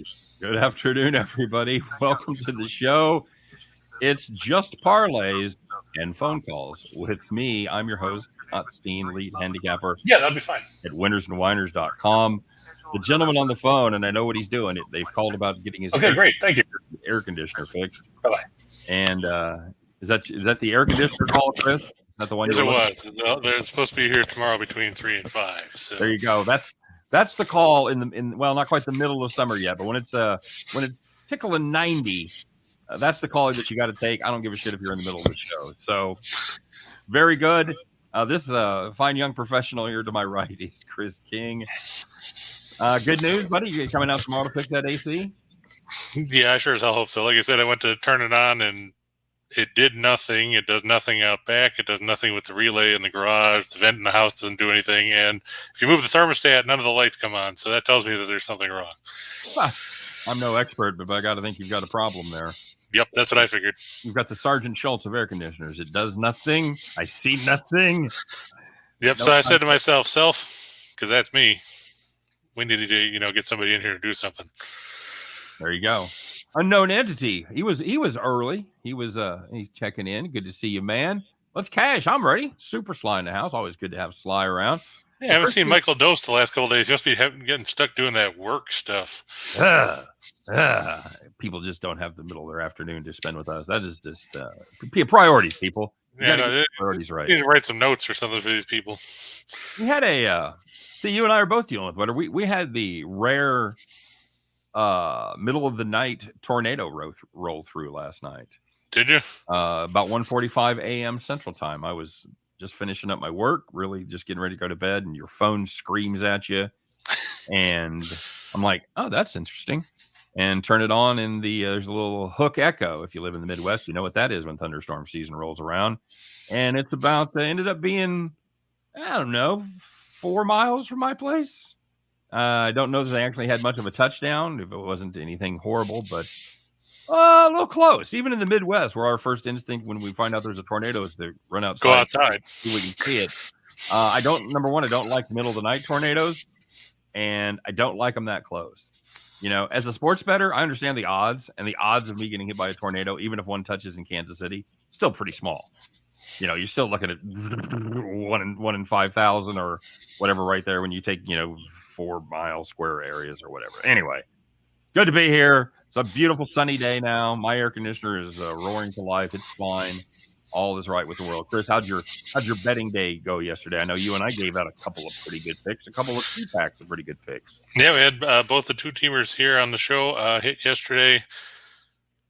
sir. Good afternoon, everybody. Welcome to the show. It's Just Parlays and Phone Calls with me. I'm your host, Scott Steehn, lead handicapper. Yeah, that'd be fine. At WHINERS.com. The gentleman on the phone, and I know what he's doing. They've called about getting his great. Thank you. Air conditioner fixed. Bye-bye. And is that the air conditioner call, Chris? Is that the one? Yes, it was. They're supposed to be here tomorrow between 3 and 5. So there you go. That's the call well, not quite the middle of summer yet, but when it's tickling 90, that's the call that you got to take. I don't give a shit if you're in the middle of the show. So very good. This is a fine young professional here to my right. He's Chris King. Good news, buddy. You coming out tomorrow to fix that AC? yeah, I sure as hell hope so. Like I said, I went to turn it on and it did nothing. It does nothing out back. It does nothing with the relay in the garage. The vent in the house doesn't do anything. And if you move the thermostat, none of the lights come on. So that tells me that there's something wrong. I'm no expert, but I got to think you've got a problem there. Yep, that's what I figured. You've got the Sergeant Schultz of air conditioners. It does nothing. I see nothing. Yep. So I said to myself, because that's me. We needed to, get somebody in here to do something. There you go. Unknown entity. He was early. He's checking in. Good to see you, man. Let's cash. I'm ready. Super Sly in the house. Always good to have Sly around. Yeah, I haven't seen Michael Dose the last couple of days. He must be getting stuck doing that work stuff. People just don't have the middle of their afternoon to spend with us. That is just priorities, people. Priorities right. You need to write some notes or something for these people. We had see, you and I are both dealing with, but we had the rare middle of the night tornado roll through last night. Did you? About 1:45 a.m. Central Time. I was just finishing up my work, really just getting ready to go to bed, and your phone screams at you. And I'm like, oh, that's interesting. And turn it on, and there's a little hook echo. If you live in the Midwest, you know what that is when thunderstorm season rolls around. And it's ended up being, I don't know, 4 miles from my place. I don't know that they actually had much of a touchdown, if it wasn't anything horrible, but a little close. Even in the Midwest, where our first instinct when we find out there's a tornado is to run outside. Go outside. See we can see it. Number one, I don't like middle of the night tornadoes, and I don't like them that close. As a sports bettor, I understand the odds, and the odds of me getting hit by a tornado, even if one touches in Kansas City, still pretty small. You're still looking at 1 in 5,000 or whatever right there when you take, 4 mile square areas or whatever. Anyway, good to be here. It's a beautiful sunny day now. My air conditioner is roaring to life. It's fine. All is right with the world. Chris, how'd your betting day go yesterday? I know you and I gave out a couple of pretty good picks, a couple of 3-packs of pretty good picks. Yeah, we had both the two teamers here on the show hit yesterday.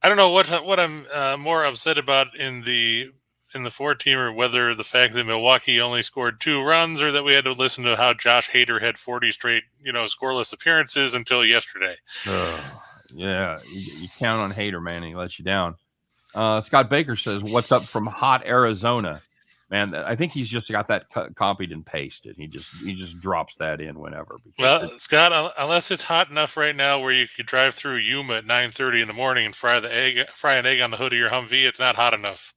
I don't know what I'm more upset about in the 4-teamer, whether the fact that Milwaukee only scored 2 runs or that we had to listen to how Josh Hader had 40 straight, scoreless appearances until yesterday. Yeah, you count on Hader, man, and he lets you down. Scott Baker says, "What's up from hot Arizona?" Man, I think he's just got that copied and pasted. He just drops that in whenever. Well, Scott, unless it's hot enough right now where you could drive through Yuma at 9:30 in the morning and fry an egg on the hood of your Humvee, it's not hot enough.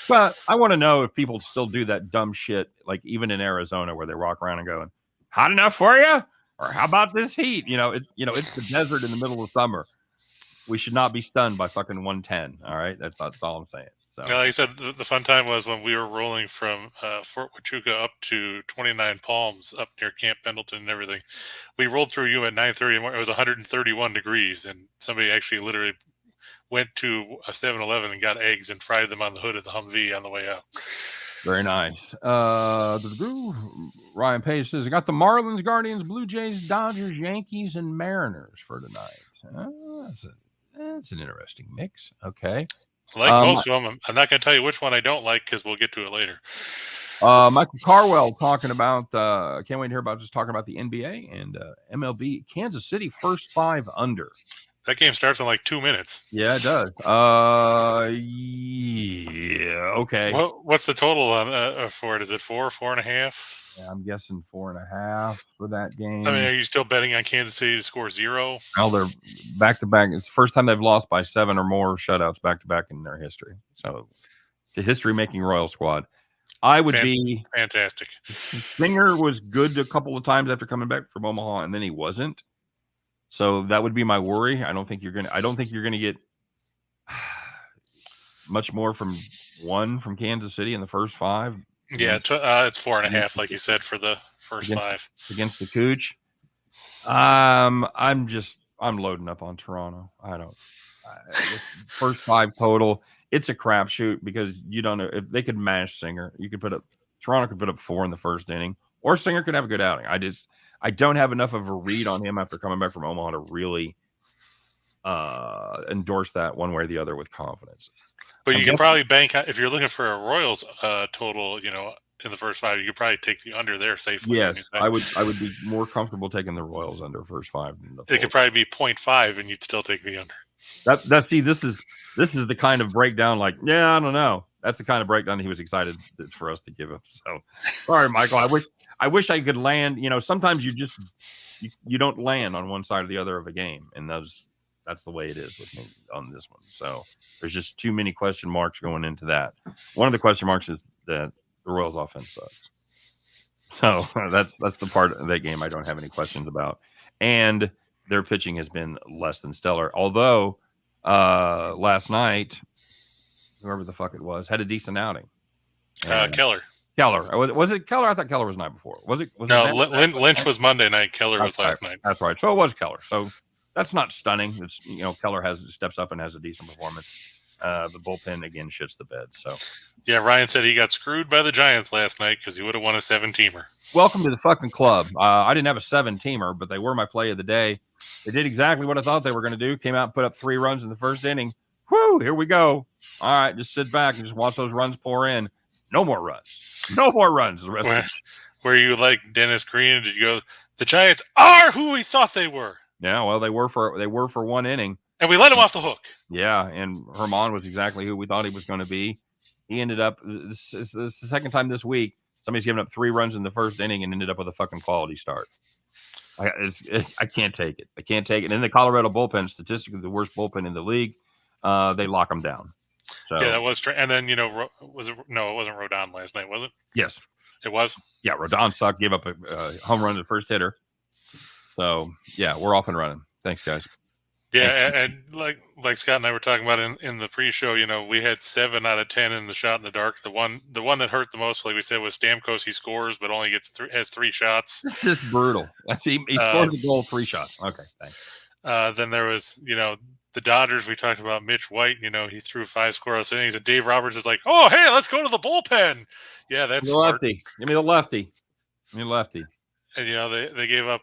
But I want to know if people still do that dumb shit, like even in Arizona, where they walk around and going, "Hot enough for you?" Or "How about this heat?" It's the desert in the middle of summer. We should not be stunned by fucking 110. All right, that's all I'm saying. So, like I said, the fun time was when we were rolling from Fort Huachuca up to 29 Palms, up near Camp Pendleton and everything. We rolled through you at 9:30, and it was 131 degrees, and somebody actually literally went to a 7-Eleven and got eggs and fried them on the hood of the Humvee on the way out. Very nice. Ryan Page says, "I got the Marlins, Guardians, Blue Jays, Dodgers, Yankees, and Mariners for tonight." That's an interesting mix. Okay. Like most of them, I'm not going to tell you which one I don't like because we'll get to it later. Michael Carwell talking about, can't wait to hear about just talking about the NBA and MLB. Kansas City first 5 under. That game starts in like 2 minutes. Yeah, it does. Yeah, okay. What's the total on for it? Is it 4, 4.5? Yeah, I'm guessing 4.5 for that game. I mean, are you still betting on Kansas City to score 0? Well, they're back-to-back. It's the first time they've lost by 7 or more shutouts back-to-back in their history. So, the history-making Royal squad. I would be fantastic. Singer was good a couple of times after coming back from Omaha, and then he wasn't. So that would be my worry. I don't think you're gonna get much more from Kansas City in the first 5. Yeah, it's 4.5, like you said, for the first 5 against the Cooch. I'm loading up on Toronto. I don't. First 5 total. It's a crapshoot because you don't know if they could mash Singer. Toronto could put up 4 in the first inning, or Singer could have a good outing. I don't have enough of a read on him after coming back from Omaha to really endorse that one way or the other with confidence. But you can probably bank if you're looking for a Royals total, in the first 5, you could probably take the under there safely. Yes, I would be more comfortable taking the Royals under first 5. It could probably be 0.5, and you'd still take the under. This is the kind of breakdown. Like, yeah, I don't know. That's the kind of breakdown he was excited for us to give him. So sorry, Michael. I wish I could land. Sometimes you don't land on one side or the other of a game, and that's the way it is with me on this one. So there's just too many question marks going into that. One of the question marks is that the Royals offense sucks. So that's the part of that game I don't have any questions about. And their pitching has been less than stellar. Although last night, whoever the fuck it was, had a decent outing. Keller. Was it Keller? I thought Keller was the night before. Was it? No, Lynch was Monday night. Keller was last night. That's right. So it was Keller. So that's not stunning. It's Keller steps up and has a decent performance. The bullpen again shits the bed. So yeah, Ryan said he got screwed by the Giants last night because he would have won a 7-teamer. Welcome to the fucking club. I didn't have a 7-teamer, but they were my play of the day. They did exactly what I thought they were going to do. Came out and put up 3 runs in the first inning. Whoo! Here we go. All right, just sit back and just watch those runs pour in. No more runs. No more runs. The rest. Were you like Dennis Green? Did you go? The Giants are who we thought they were. Yeah, well, they were for 1 inning. And we let him off the hook. Yeah, and Herman was exactly who we thought he was going to be. He ended up, this is the second time this week, somebody's given up 3 runs in the first inning and ended up with a fucking quality start. I can't take it. I can't take it. And the Colorado bullpen, statistically the worst bullpen in the league, they lock them down. So yeah, that was true. And then, was it? No, it wasn't Rodon last night, was it? Yes. It was? Yeah, Rodon sucked, gave up a home run to the first hitter. So, yeah, we're off and running. Thanks, guys. Yeah, and like Scott and I were talking about in the pre-show, we had 7 out of 10 in the shot in the dark. The one that hurt the most, like we said, was Stamkos. He scores, but only has 3 shots. It's just brutal. He scores a goal, 3 shots. Okay, thanks. Then there was, the Dodgers. We talked about Mitch White. He threw 5 scoreless innings, and Dave Roberts is like, "Oh, hey, let's go to the bullpen." Yeah, that's the lefty. Give me the lefty. And they gave up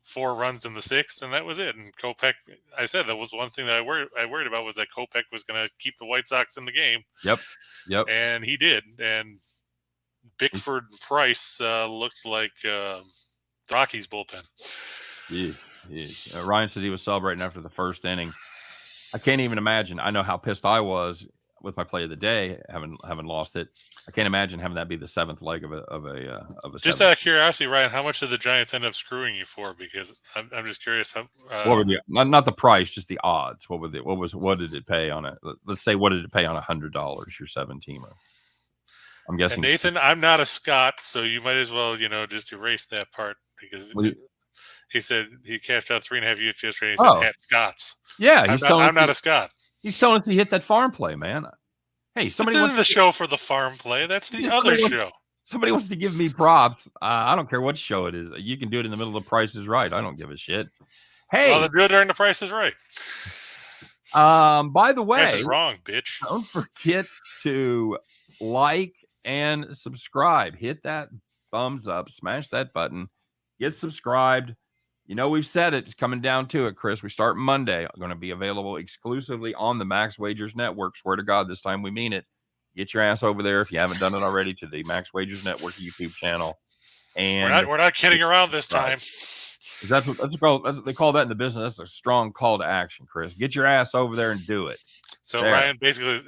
4 runs in the 6th, and that was it. And Kopech, I said that was one thing that I worried about was that Kopech was going to keep the White Sox in the game. Yep. And he did. And Bickford Price looked like Rocky's bullpen. Yeah. Ryan said he was celebrating after the first inning. I can't even imagine. I know how pissed I was with my play of the day, having lost it. I can't imagine having that be the 7th leg of a. Just 7th. Out of curiosity, Ryan, how much did the Giants end up screwing you for? Because I'm just curious. How, what were not the price, just the odds? What did it pay on it? Let's say, what did it pay on $100? Your 7-teamer. I'm guessing. And Nathan, I'm not a Scot, so you might as well just erase that part because. He said he cashed out 3.5 units yesterday. He said, "At Scott's." Yeah, I'm not a Scot. He's telling us he hit that farm play, man. Hey, somebody wants the show for the farm play. That's the other show. Somebody wants to give me props. I don't care what show it is. You can do it in the middle of Price is Right. I don't give a shit. Hey, well, then do it during the Price is Right. By the way, Price is wrong, bitch. Don't forget to like and subscribe. Hit that thumbs up. Smash that button. Get subscribed. We've said it. It's coming down to it, Chris. We start Monday. Going to be available exclusively on the Max Wagers Network. Swear to God, this time we mean it. Get your ass over there if you haven't done it already to the Max Wagers Network YouTube channel. And we're not kidding around this time. That's what they call that in the business. That's a strong call to action, Chris. Get your ass over there and do it. So there. Ryan, basically,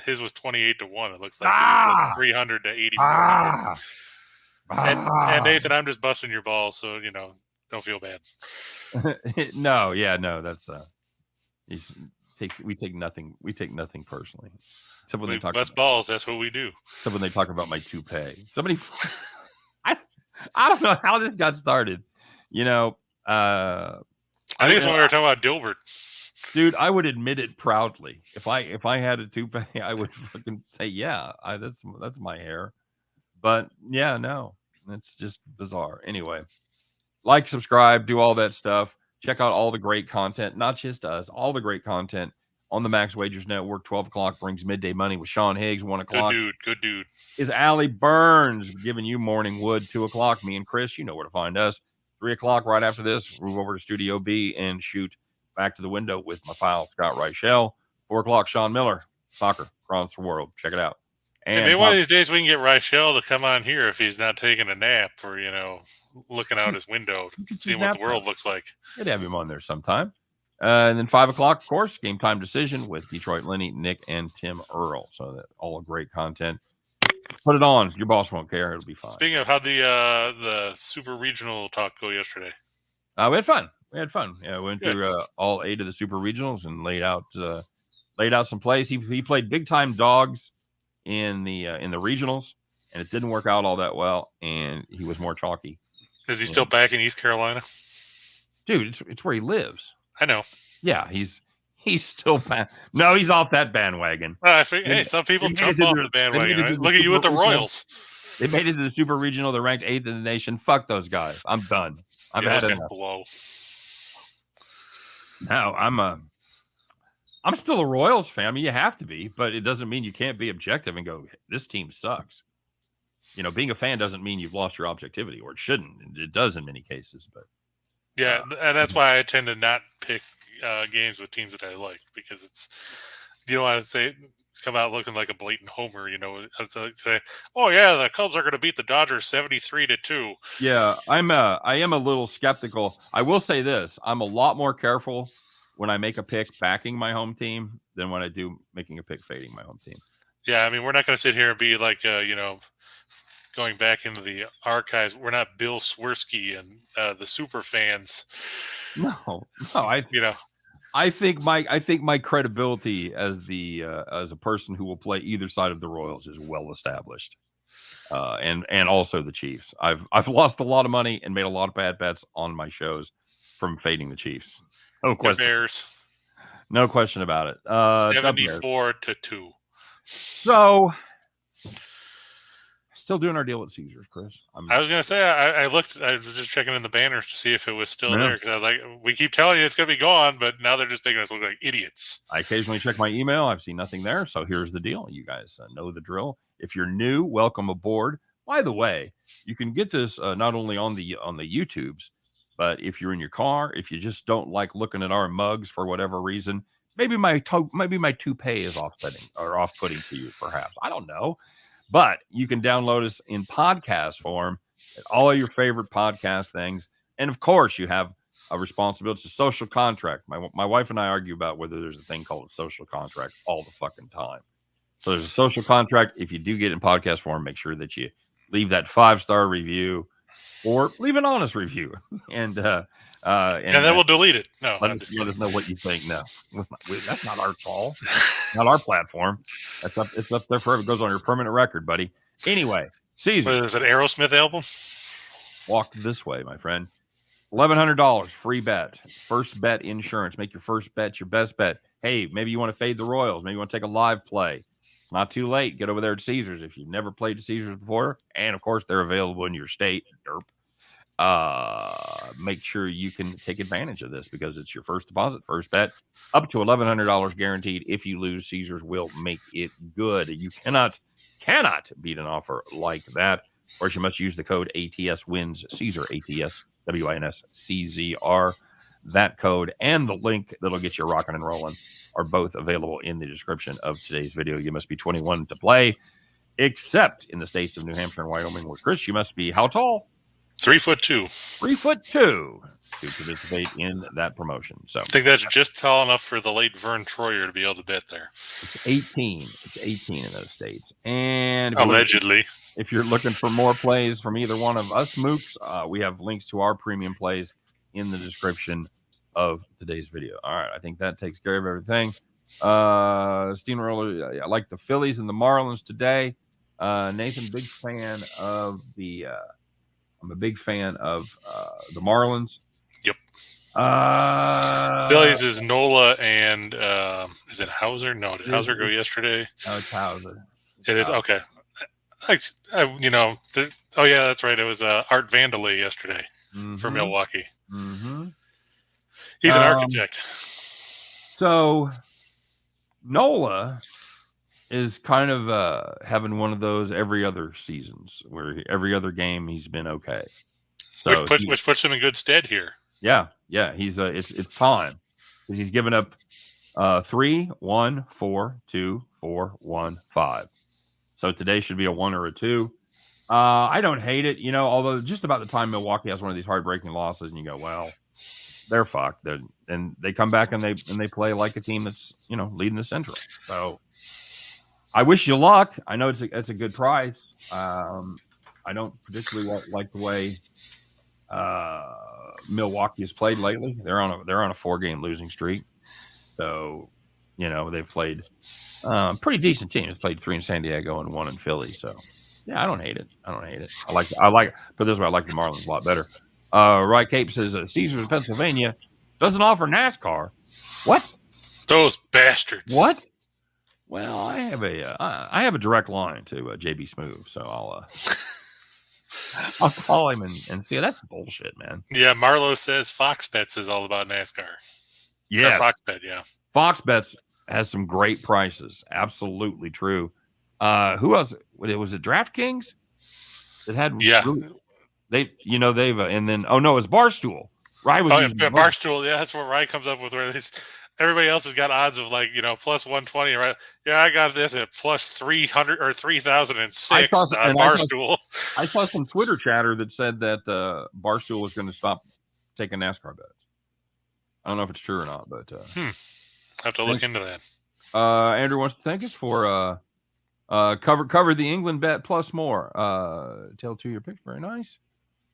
his was 28-1. It looks like it was 300 to 84. And Nathan, I'm just busting your balls, so don't feel bad. No, that's we take nothing personally. Except when they talk bust balls, that's what we do. Except when they talk about my toupee. Somebody I don't know how this got started. I I think it's when we were talking about Dilbert. Dude, I would admit it proudly. If I had a toupee, I would fucking say, yeah, that's my hair. But yeah, no, it's just bizarre. Anyway, like, subscribe, do all that stuff. Check out all the great content, not just us, all the great content on the Max Wagers Network. 12 o'clock brings Midday Money with Sean Higgs. 1 o'clock. Good dude. Is Allie Burns giving you Morning Wood. 2 o'clock, me and Chris, you know where to find us. 3 o'clock, right after this, move over to Studio B and shoot back to the window with my pal, Scott Reichel. 4 o'clock, Sean Miller, soccer across the world. Check it out. And maybe one of these days we can get Reichel to come on here if he's not taking a nap or, looking out his window, seeing what the world looks like. Could have him on there sometime. And then 5 o'clock, of course, Game Time Decision with Detroit Lenny, Nick, and Tim Earl. So that all great content. Put it on. Your boss won't care. It'll be fine. Speaking of, how'd the super regional talk go yesterday? We had fun. Yeah, we went through all 8 of the super regionals and laid out some plays. He played big time dogs in the regionals, and it didn't work out all that well. And he was more chalky. Is he still back in East Carolina? Dude, it's where he lives. I know. Yeah, he's still back. No, he's off that bandwagon. I think, hey, some people jump off the bandwagon. Right? Look at you with the Royals. They made it to the Super Regional. They're ranked 8th in the nation. Fuck those guys. I'm done. I've had enough. Blow. No, I'm still a Royals fan. I mean, you have to be, but it doesn't mean you can't be objective and go, this team sucks. Being a fan doesn't mean you've lost your objectivity, or it shouldn't. It does in many cases, but yeah, and that's why I tend to not pick games with teams that I like, because you don't want to come out looking like a blatant homer. Say, oh yeah, the Cubs are going to beat the Dodgers 73-2. Yeah, I am a little skeptical. I will say this: I'm a lot more careful when I make a pick backing my home team than when I do making a pick fading my home team. Yeah, I mean, we're not going to sit here and be like, going back into the archives. We're not Bill Swirsky and the super fans. No, I think my credibility as a person who will play either side of the Royals is well established, and also the Chiefs. I've lost a lot of money and made a lot of bad bets on my shows from fading the Chiefs. No question. Bears. No question about it. 74-2. So, still doing our deal with Caesars, Chris. I was gonna say I looked. I was just checking in the banners to see if it was still there, because I was like, we keep telling you it's gonna be gone, but now they're just making us look like idiots. I occasionally check my email. I've seen nothing there. So here's the deal. You guys know the drill. If you're new, welcome aboard. By the way, you can get this not only on the YouTubes, but if you're in your car, if you just don't like looking at our mugs for whatever reason, maybe my toupee is offsetting or off-putting to you, perhaps. I don't know. But you can download us in podcast form at all your favorite podcast things. And of course, you have a responsibility. It's a social contract. My wife and I argue about whether there's a thing called a social contract all the fucking time. So there's a social contract. If you do get it in podcast form, make sure that you leave that 5-star review or leave an honest review. And then we'll delete it. No, let us know what you think. No, that's not our call. Not our platform. It's up there forever. It goes on your permanent record, buddy. Anyway, Caesar. What is it, Aerosmith album? Walk this way, my friend. $1,100 free bet. First bet insurance. Make your first bet your best bet. Hey, maybe you want to fade the Royals. Maybe you want to take a live play. It's not too late. Get over there at Caesars if you've never played at Caesars before. And, of course, they're available in your state. Derp. Make sure you can take advantage of this because it's your first deposit, first bet, up to $1,100 guaranteed. If you lose, Caesars will make it good. You cannot beat an offer like that. Of course, you must use the code ATSWINS, Caesar, ATSWINSCZR. That code and the link that'll get you rocking and rolling are both available in the description of today's video. You must be 21 to play, except in the states of New Hampshire and Wyoming, where, Chris, you must be how tall? 3'2". 3'2" to participate in that promotion. So I think that's just tall enough for the late Vern Troyer to be able to bet there. It's 18. It's 18 in those states. And allegedly, if you're looking for more plays from either one of us mooks, we have links to our premium plays in the description of today's video. All right, I think that takes care of everything. Steamroller, I like the Phillies and the Marlins today. Nathan, big fan of the. I'm a big fan of the Marlins. Yep. Phillies is Nola and is it Hauser? No, did Hauser go yesterday? No, it's Hauser. It is okay. Oh yeah, that's right. It was Art Vandelay yesterday for Milwaukee. Mm-hmm. He's an architect. So Nola is kind of having one of those every other seasons where every other game he's been okay. So which puts him in good stead here. Yeah. He's it's time because he's given up 3, 1, 4, 2, 4, 1, 5. So today should be a 1 or a 2. I don't hate it, although just about the time Milwaukee has one of these heartbreaking losses, and you go, well, they're fucked. And they come back and they play like a team that's leading the Central. So I wish you luck. I know it's a good price. I don't particularly like the way Milwaukee has played lately. They're on a 4-game losing streak. So they've played pretty decent teams. They've played 3 in San Diego and 1 in Philly. So yeah, I don't hate it. I like put it this way, I like the Marlins a lot better. Right Cape says Caesars of Pennsylvania doesn't offer NASCAR. What? Those bastards. What? Well, I have a direct line to JB Smoove, so I'll call him and see. That's bullshit, man. Yeah, Marlo says Fox Bets is all about NASCAR. Yes. Fox Bet, yeah. Fox Bets has some great prices. Absolutely true. Who else? Was it DraftKings? It had they've and then it's Barstool. Rye was Barstool. Yeah, that's what Rye comes up with. Where everybody else has got odds of plus 120, right? Yeah, I got this at plus 300 or 3006 on Barstool. I saw some Twitter chatter that said that Barstool was going to stop taking NASCAR bets. I don't know if it's true or not, but have to look into that. Andrew wants to thank us for cover the England bet plus more. Tell 2 your picks. Very nice.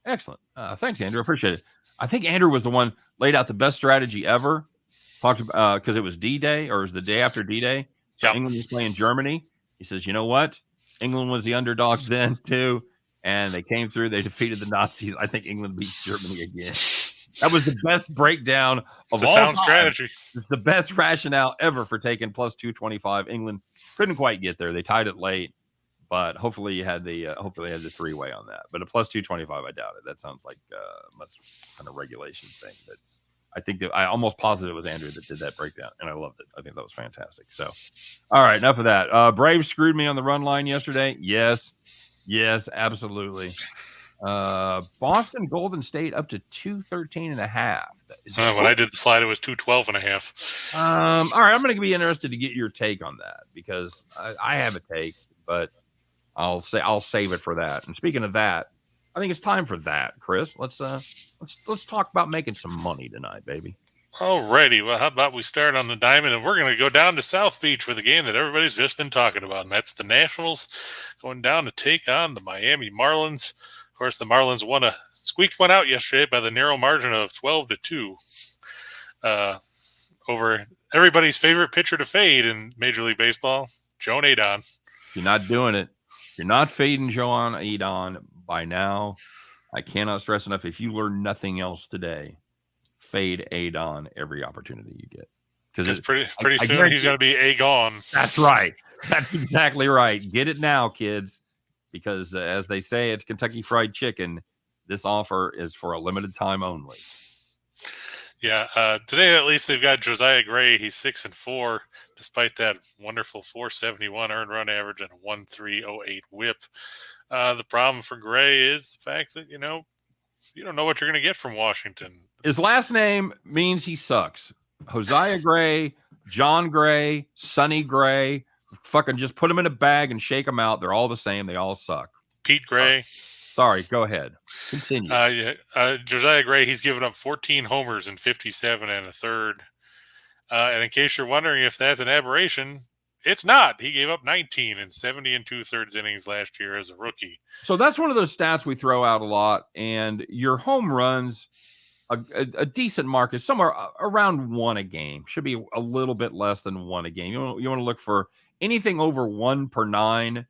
Excellent. Thanks, Andrew. I appreciate it. I think Andrew was the one laid out the best strategy ever. Talked about because it was D-Day, or it was the day after D-Day. So England was playing Germany. He says, you know what? England was the underdogs then too, and they came through. They defeated the Nazis. I think England beats Germany again. That was the best breakdown of all sound strategy. It's the best rationale ever for taking plus 225. England couldn't quite get there. They tied it late, but hopefully you had the 3-way on that. But a plus 225, I doubt it. That sounds like much kind of regulation thing. But I think that I almost positive it was Andrew that did that breakdown, and I loved it. I think that was fantastic. So, all right, enough of that. Braves screwed me on the run line yesterday. Yes, absolutely. Boston Golden State up to 213.5. When I did the slide, it was 212.5. All right, I'm going to be interested to get your take on that because I have a take, but I'll save it for that. And speaking of that, I think it's time for that, Chris. Let's talk about making some money tonight, baby. Alrighty. Well, how about we start on the diamond, and we're going to go down to South Beach for the game that everybody's just been talking about, and that's the Nationals going down to take on the Miami Marlins. Of course, the Marlins squeaked one out yesterday by the narrow margin of 12-2 over everybody's favorite pitcher to fade in Major League Baseball, Joan Adon. You're not doing it. You're not fading Joan Adon by now. I cannot stress enough. If you learn nothing else today, fade Adon every opportunity you get. Because it's pretty soon he's going to be gone. That's right. That's exactly right. Get it now, kids. Because as they say at Kentucky Fried Chicken, this offer is for a limited time only. Yeah, today at least they've got Josiah Gray. He's 6-4, despite that wonderful 471 earned run average and a 1.308 WHIP. The problem for Gray is the fact that you don't know what you're going to get from Washington. His last name means he sucks. Josiah Gray, John Gray, Sonny Gray. Fucking just put them in a bag and shake them out. They're all the same. They all suck. Pete Gray. Sorry, go ahead. Continue. Josiah Gray, he's given up 14 homers in 57 1/3. And in case you're wondering if that's an aberration, it's not. He gave up 19 in 70 2/3 innings last year as a rookie. So that's one of those stats we throw out a lot. And your home runs, a decent mark is somewhere around 1 a game. Should be a little bit less than 1 a game. You want to look for anything over 1 per 9.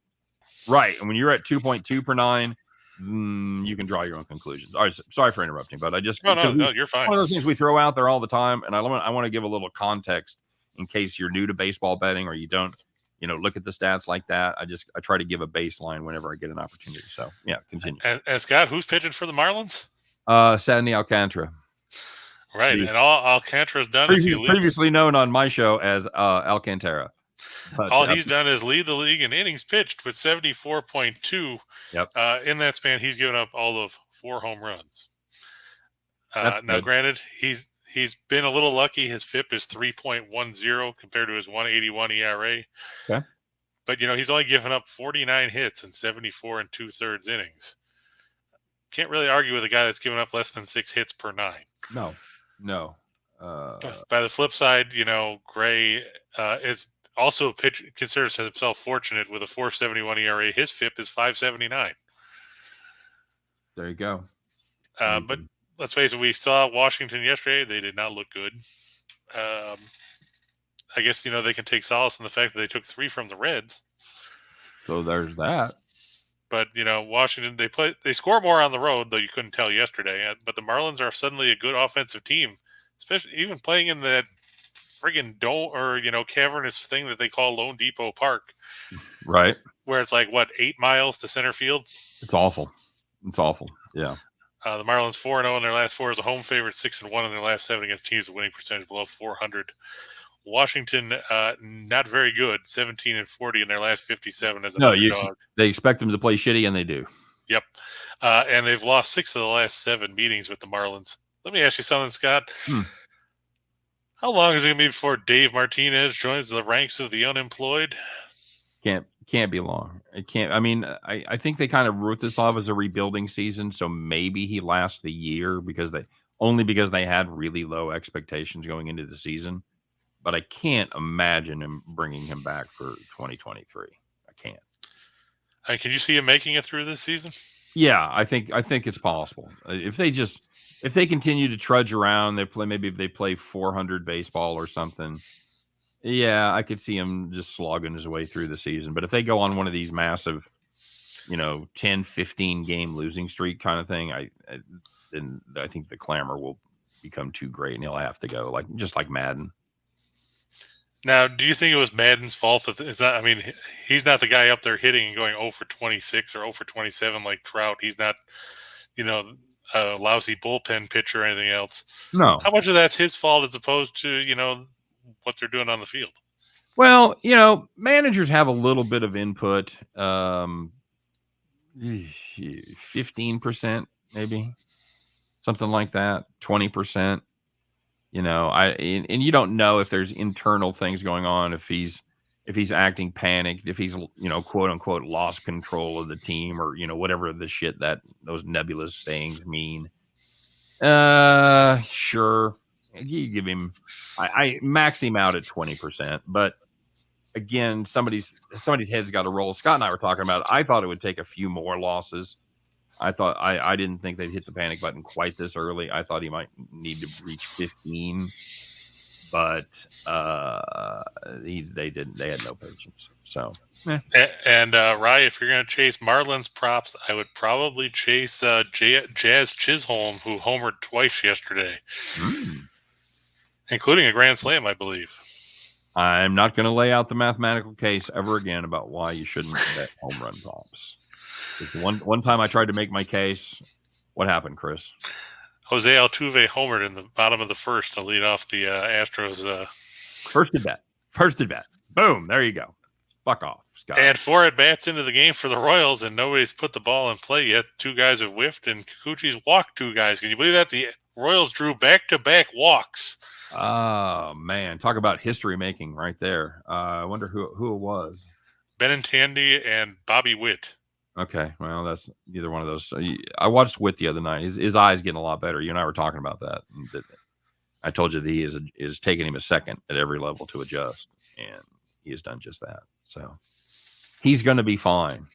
Right. And when you're at 2.2 per 9, you can draw your own conclusions. All right, sorry for interrupting, but I just no, you're fine. It's one of those things we throw out there all the time, and I want to give a little context in case you're new to baseball betting or you don't, look at the stats like that. I try to give a baseline whenever I get an opportunity. So yeah, continue. And Scott, who's pitching for the Marlins? Sandy Alcantara. Right, and all Alcantara's done is previously known on my show as Alcantara. But all he's done is lead the league in innings pitched with 74.2. Yep. In that span, he's given up all of 4 home runs. Now, granted, he's been a little lucky. His FIP is 3.10 compared to his 1.81 ERA. Okay. But, he's only given up 49 hits in 74 2/3 innings. Can't really argue with a guy that's given up less than 6 hits per 9. No. By the flip side, Gray is also considers himself fortunate with a 4.71 ERA. His FIP is 5.79. There you go. But let's face it, we saw Washington yesterday. They did not look good. I guess, they can take solace in the fact that they took 3 from the Reds. So there's that. But, Washington, they score more on the road, though you couldn't tell yesterday. But the Marlins are suddenly a good offensive team, especially even playing in that friggin' dome or, cavernous thing that they call Lone Depot Park. Right. Where it's like, 8 miles to center field? It's awful. Yeah. The Marlins 4-0 in their last 4 as a home favorite, 6-1 in their last 7 against teams with winning percentage below 400. Washington, not very good, 17-40 in their last 57 as an underdog. They expect them to play shitty, and they do. Yep. And they've lost 6 of the last 7 meetings with the Marlins. Let me ask you something, Scott. How long is it going to be before Dave Martinez joins the ranks of the unemployed? Can't be long. It can't. I mean, I think they kind of wrote this off as a rebuilding season, so maybe he lasts the year because they had really low expectations going into the season. But I can't imagine him bringing him back for 2023. I can't. Can you see him making it through this season? Yeah, I think it's possible. If they continue to trudge around, they play 400 baseball or something. Yeah, I could see him just slogging his way through the season. But if they go on one of these massive, 10, 15 game losing streak kind of thing, then I think the clamor will become too great and he'll have to go, just like Madden. Now, do you think it was Madden's fault? He's not the guy up there hitting and going 0 for 26 or 0 for 27 like Trout. He's not, a lousy bullpen pitcher or anything else. No. How much of that's his fault as opposed to, what they're doing on the field? Well, managers have a little bit of input, 15% maybe, something like that, 20%. And you don't know if there's internal things going on, if he's acting panicked, if he's, quote unquote, lost control of the team or, whatever the shit that those nebulous sayings mean. Sure. You give him, I max him out at 20%, but again, somebody's head's got to roll. Scott and I were talking about it. I thought it would take a few more losses. I didn't think they'd hit the panic button quite this early. I thought he might need to reach 15, but they didn't. They had no patience. So, and Rye, if you're going to chase Marlins props, I would probably chase Jazz Chisholm, who homered twice yesterday, including a grand slam, I believe. I'm not going to lay out the mathematical case ever again about why you shouldn't bet home run props. One time I tried to make my case. What happened, Chris? Jose Altuve homered in the bottom of the first to lead off the Astros. First at bat. Boom. There you go. Fuck off, Scott. And 4 at-bats into the game for the Royals, and nobody's put the ball in play yet. 2 guys have whiffed, and Kikuchi's walked 2 guys. Can you believe that? The Royals drew back-to-back walks. Oh, man. Talk about history making right there. I wonder who it was. Benintendi and Bobby Witt. Okay, well, that's either one of those. I watched Witt the other night. His eyes getting a lot better. You and I were talking about that. I told you that he is taking him a second at every level to adjust, and he has done just that. So he's going to be fine.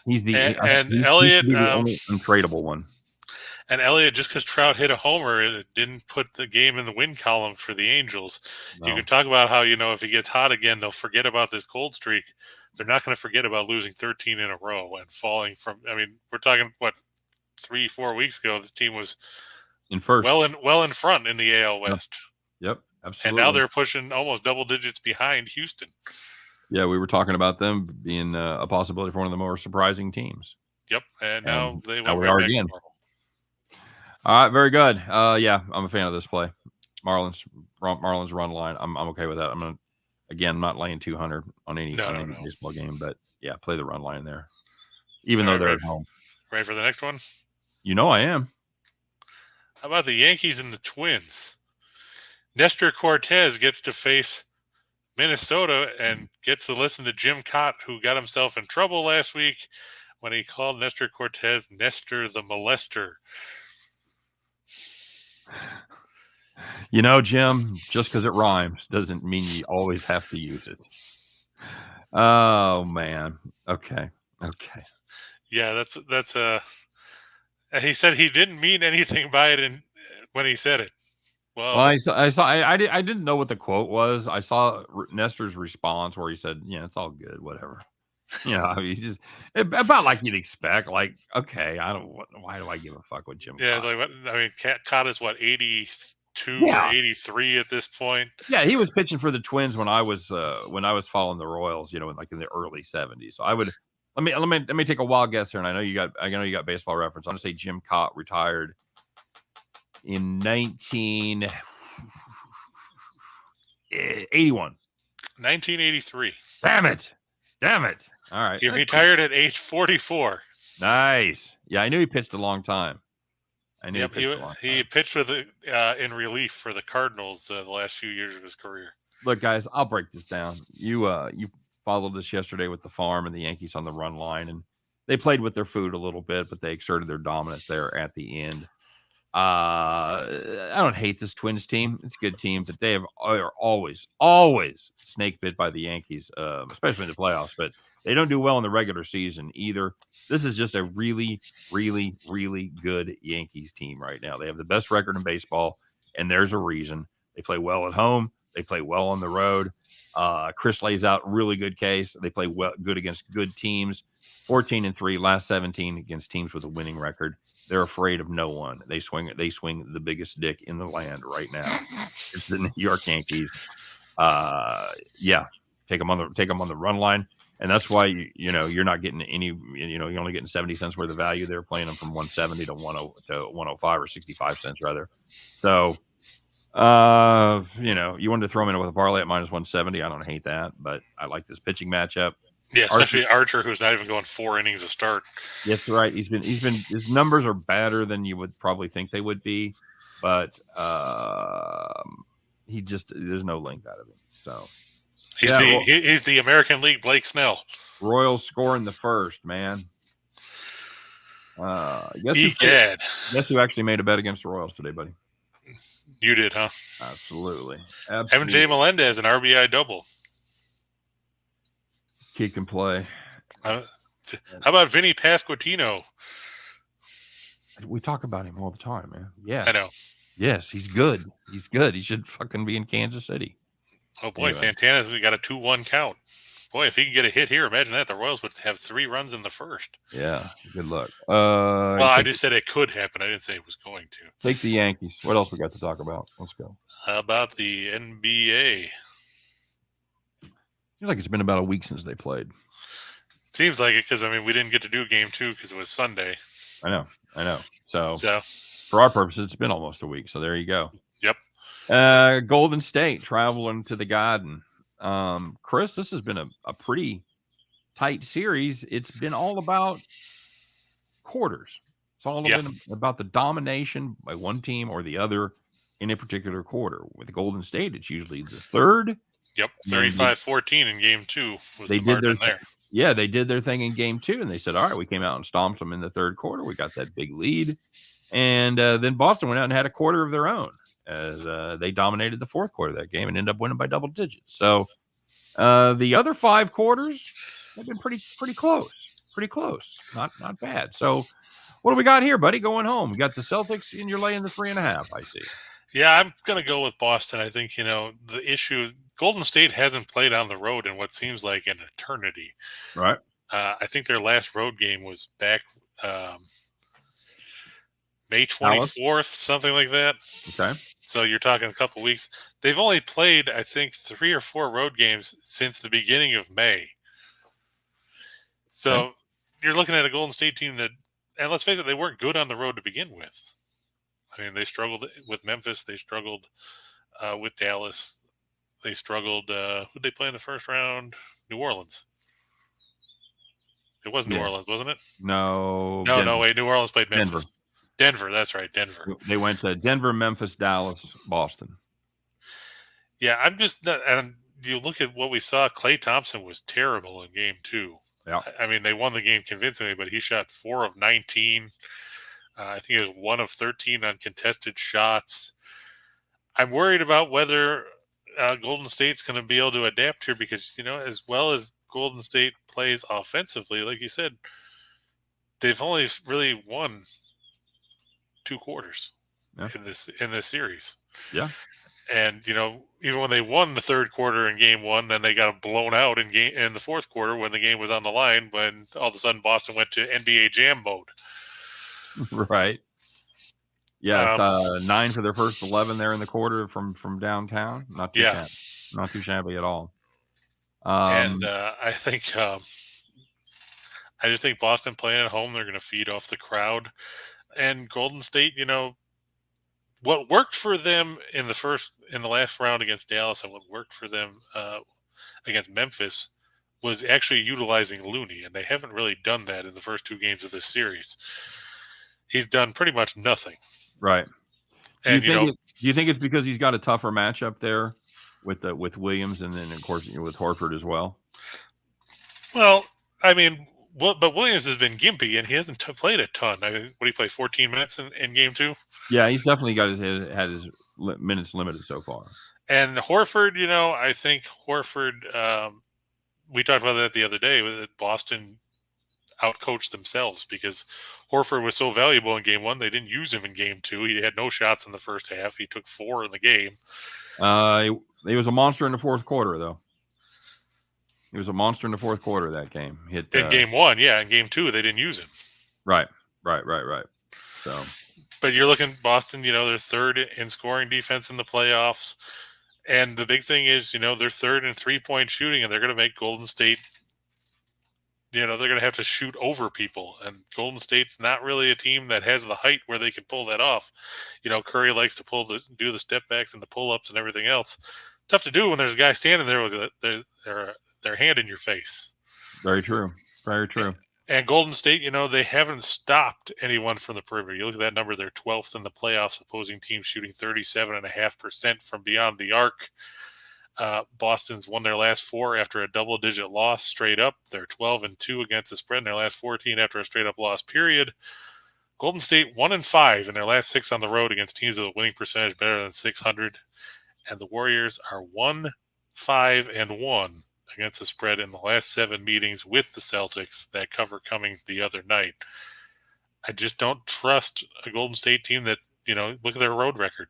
He's the Elliott, the only untradeable one. And Elliott, just because Trout hit a homer, it didn't put the game in the win column for the Angels. No. You can talk about how, if he gets hot again, they'll forget about this cold streak. They're not going to forget about losing 13 in a row and falling from. I mean, we're talking, 3-4 weeks ago, this team was in first, well in front in the AL West. Yep, absolutely. And now they're pushing almost double digits behind Houston. Yeah, we were talking about them being a possibility for one of the more surprising teams. Yep, and now they now went we right are back again. to normal. All right, very good. Yeah, I'm a fan of this play. Marlins run line. I'm okay with that. I'm not laying 200 on any baseball game, but yeah, play the run line there, even though they're at home. Ready for the next one? I am. How about the Yankees and the Twins? Nestor Cortez gets to face Minnesota and gets to listen to Jim Cott, who got himself in trouble last week when he called Nestor Cortez Nestor the Molester. Jim, just because it rhymes doesn't mean you always have to use it. Oh, man. Okay. Yeah, that's he said he didn't mean anything by it when he said it. Well, I didn't know what the quote was. I saw Nestor's response where he said, "Yeah, it's all good, whatever." He's just about like you'd expect. Like, okay, why do I give a fuck with Jim? Yeah, Cott? it's like, Cott is 82 or 83 at this point. Yeah, he was pitching for the Twins when I was following the Royals. Like in the early '70s. So I would let me take a wild guess here, and I know you got baseball reference. I'm gonna say Jim Cott retired in 1981. 1983. Damn it. All right. He retired at age 44. Nice. Yeah, I knew he pitched a long time. He pitched with in relief for the Cardinals the last few years of his career. Look, guys, I'll break this down. You followed this yesterday with the Farm and the Yankees on the run line, and they played with their food a little bit, but they exerted their dominance there at the end. I don't hate this Twins team. It's a good team, but they are always snake bit by the Yankees, especially in the playoffs. But they don't do well in the regular season either. This is just a really, really, really good Yankees team right now. They have the best record in baseball, and there's a reason. They play well at home. They play well on the road. Chris lays out a really good case. They play good against good teams. 14-3, last 17 against teams with a winning record. They're afraid of no one. They swing the biggest dick in the land right now. It's the New York Yankees. Take them on the run line, and that's why you're not getting any. You're only getting 70 cents worth of value. They're playing them from 170 to 105 or 65 cents rather. So. You wanted to throw him in with a parlay at minus 170. I don't hate that, but I like this pitching matchup. Yeah, especially Archer, who's not even going 4 innings a start. That's right. He's been. His numbers are better than you would probably think they would be, but there's no length out of him. So he's the American League Blake Snell. Royals score in the first, man. Guess who actually made a bet against the Royals today, buddy? You did, huh? Absolutely. Evan J. Melendez, an RBI double. Kid can play. How about Vinny Pasquantino? We talk about him all the time, man. Yeah, I know. Yes, he's good. He should fucking be in Kansas City. Oh boy, anyway. Santana's got a 2-1 count. Boy, if he can get a hit here, imagine that. The Royals would have 3 runs in the first. Yeah, good luck. I just said it could happen. I didn't say it was going to. Take the Yankees. What else we got to talk about? Let's go. How about the NBA? Seems like it's been about a week since they played. Seems like it because, we didn't get to do game 2 because it was Sunday. I know. So for our purposes, it's been almost a week. So there you go. Yep. Golden State traveling to the Garden. Chris, this has been a pretty tight series. It's been all about quarters. It's all been about the domination by one team or the other in a particular quarter. With Golden State, it's usually the third. Yep, 35-14 in game 2 was they the margin did there. Yeah, they did their thing in game 2, and they said, all right, we came out and stomped them in the third quarter. We got that big lead. And then Boston went out and had a quarter of their own as they dominated the fourth quarter of that game and ended up winning by double digits. So the other 5 quarters have been pretty close. pretty close. Not bad. So what do we got here, buddy? Going home. We got the Celtics, and you're laying the 3.5. I see. Yeah, I'm going to go with Boston. I think, the issue, Golden State hasn't played on the road in what seems like an eternity. Right. I think their last road game was back May 24th, something like that. Okay. So you're talking a couple weeks. They've only played, I think, 3 or 4 road games since the beginning of May. So you're looking at a Golden State team that, and let's face it, they weren't good on the road to begin with. I mean, they struggled with Memphis. They struggled with Dallas. They struggled. Who'd they play in the first round? New Orleans. It was New Orleans, wasn't it? No. Wait. New Orleans played Memphis. Denver. That's right, Denver. They went to Denver, Memphis, Dallas, Boston. Yeah, I'm just, and you look at what we saw. Klay Thompson was terrible in game 2. Yeah. I mean, they won the game convincingly, but he shot 4 of 19. I think it was 1 of 13 on contested shots. I'm worried about whether Golden State's going to be able to adapt here because, as well as Golden State plays offensively, like you said, they've only really won 2 quarters in this series. Yeah. And, even when they won the third quarter in game 1, then they got blown out in the fourth quarter when the game was on the line, when all of a sudden Boston went to NBA Jam mode. Right. Yes, 9 for their first 11 there in the quarter from downtown. Not too shabby. Not too shabby at all. And I think I just think Boston playing at home, they're going to feed off the crowd. And Golden State, what worked for them in the last round against Dallas and what worked for them against Memphis was actually utilizing Looney, and they haven't really done that in the first 2 games of this series. He's done pretty much nothing. Right. And do you think it's because he's got a tougher matchup there with Williams and then of course with Horford as well? Well, I mean, but Williams has been gimpy and he hasn't played a ton. I mean, what did he play? 14 minutes in game 2? Yeah, he's definitely got his minutes limited so far. And Horford, I think Horford. We talked about that the other day. That Boston outcoached themselves because Horford was so valuable in game 1. They didn't use him in game 2. He had no shots in the first half. He took 4 in the game. He was a monster in the fourth quarter, though. He was a monster in the fourth quarter of that game. In game 1, yeah. In game 2, they didn't use him. Right. So, but you're looking Boston. They're third in scoring defense in the playoffs, and the big thing is, they're third in 3-point shooting, and they're going to make Golden State. They're going to have to shoot over people, and Golden State's not really a team that has the height where they can pull that off. Curry likes to do the step backs and the pull ups and everything else. Tough to do when there's a guy standing there with their hand in your face. Very true. Very true. And Golden State, they haven't stopped anyone from the perimeter. You look at that number; they're 12th in the playoffs. Opposing teams shooting 37.5% from beyond the arc. Boston's won their last 4 after a double-digit loss straight up. They're 12-2 against the spread in their last 14 after a straight-up loss period. Golden State 1-5 in their last 6 on the road against teams with a winning percentage better than 600. And the Warriors are 1-5-1 against the spread in the last 7 meetings with the Celtics. That cover coming the other night. I just don't trust a Golden State team that, look at their road record.